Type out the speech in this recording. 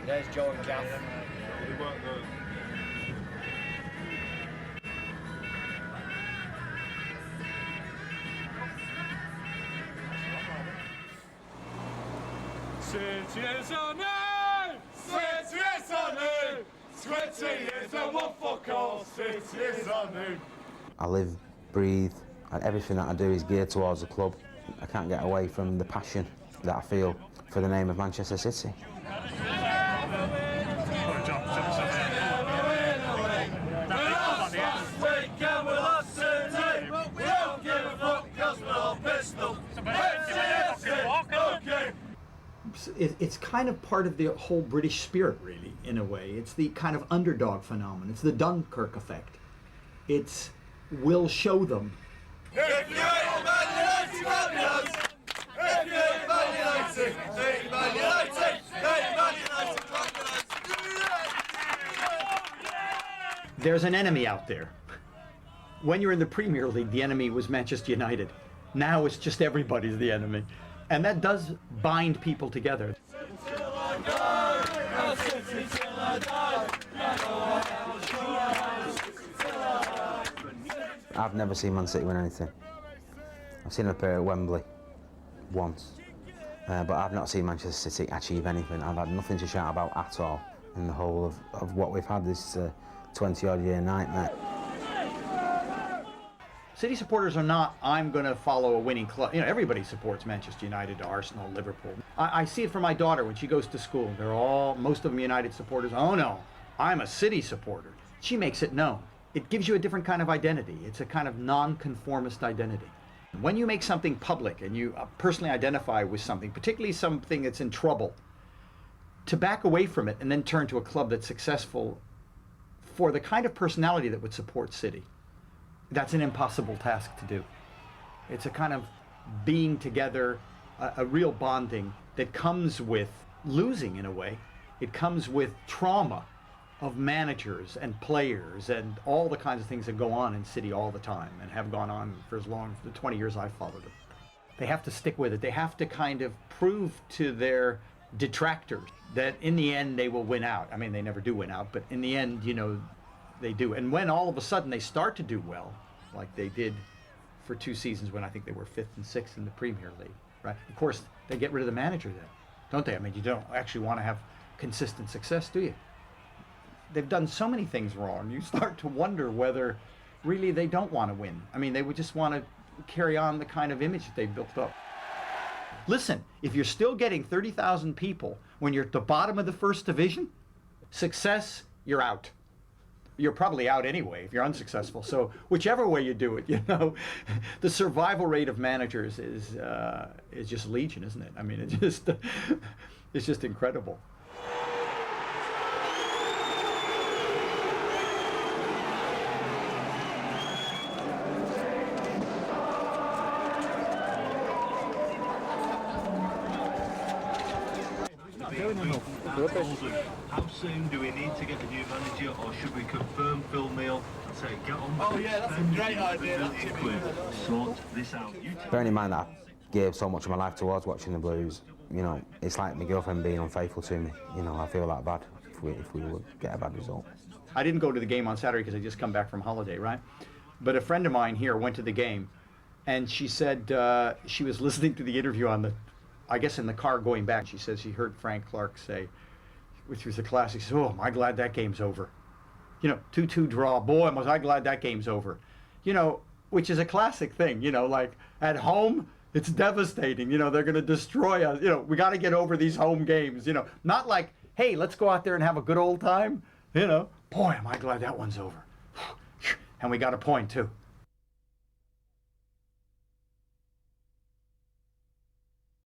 There's Joe and Gaff. Years on me! 6 years on me! 20 years and one fuck all, 6 years on me! I live, breathe, and everything that I do is geared towards the club. I can't get away from the passion that I feel for the name of Manchester City. It's kind of part of the whole British spirit, really, in a way. It's the kind of underdog phenomenon. It's the Dunkirk effect. It's, we'll show them. If you ain't Man United, champions! If you ain't Man United, ain't Man United, ain't Man United, champions! There's an enemy out there. When you're in the Premier League, the enemy was Manchester United. Now it's just everybody's the enemy. And that does bind people together. I've never seen Man City win anything. I've seen them appear at Wembley once, but I've not seen Manchester City achieve anything. I've had nothing to shout about at all in the whole of what we've had this 20-odd year nightmare. City supporters are not, I'm going to follow a winning club. You know, everybody supports Manchester United, Arsenal, Liverpool. I see it from my daughter when she goes to school. They're all, most of them United supporters. Oh no, I'm a City supporter. She makes it known. It gives you a different kind of identity. It's a kind of non-conformist identity. When you make something public and you personally identify with something, particularly something that's in trouble, to back away from it and then turn to a club that's successful for the kind of personality that would support City, that's an impossible task to do. It's a kind of being together, a real bonding that comes with losing in a way. It comes with trauma of managers and players and all the kinds of things that go on in City all the time and have gone on for as long as the 20 years I've followed it. They have to stick with it. They have to kind of prove to their detractors that in the end they will win out. I mean, they never do win out, but in the end, you know, they do. And when all of a sudden they start to do well, like they did for 2 seasons when I think they were 5th and 6th in the Premier League, right? Of course, they get rid of the manager then, don't they? I mean, you don't actually want to have consistent success, do you? They've done so many things wrong. You start to wonder whether really they don't want to win. I mean, they would just want to carry on the kind of image that they built up. Listen, if you're still getting 30,000 people when you're at the bottom of the first division, success, you're out. You're probably out anyway if you're unsuccessful. So whichever way you do it, you know, the survival rate of managers is just legion, isn't it? I mean, it's just incredible. Oldham, how soon do we need to get the new manager, or should we confirm Phil Neal and say get on with it? Oh yeah, that's a great idea. Sort this out. Bearing in mind that I gave so much of my life towards watching the Blues, you know, it's like my girlfriend being unfaithful to me. You know, I feel that bad if we would get a bad result. I didn't go to the game on Saturday because I just come back from holiday, right? But a friend of mine here went to the game, and she said she was listening to the interview on the, I guess in the car going back. She says she heard Frank Clark say, which was a classic, she said, oh, am I glad that game's over. You know, 2-2 draw, boy, was I glad that game's over. You know, which is a classic thing, you know, like at home, it's devastating, you know, they're gonna destroy us, you know, we gotta get over these home games, you know, not like, hey, let's go out there and have a good old time, you know, boy, am I glad that one's over. And we got a point too.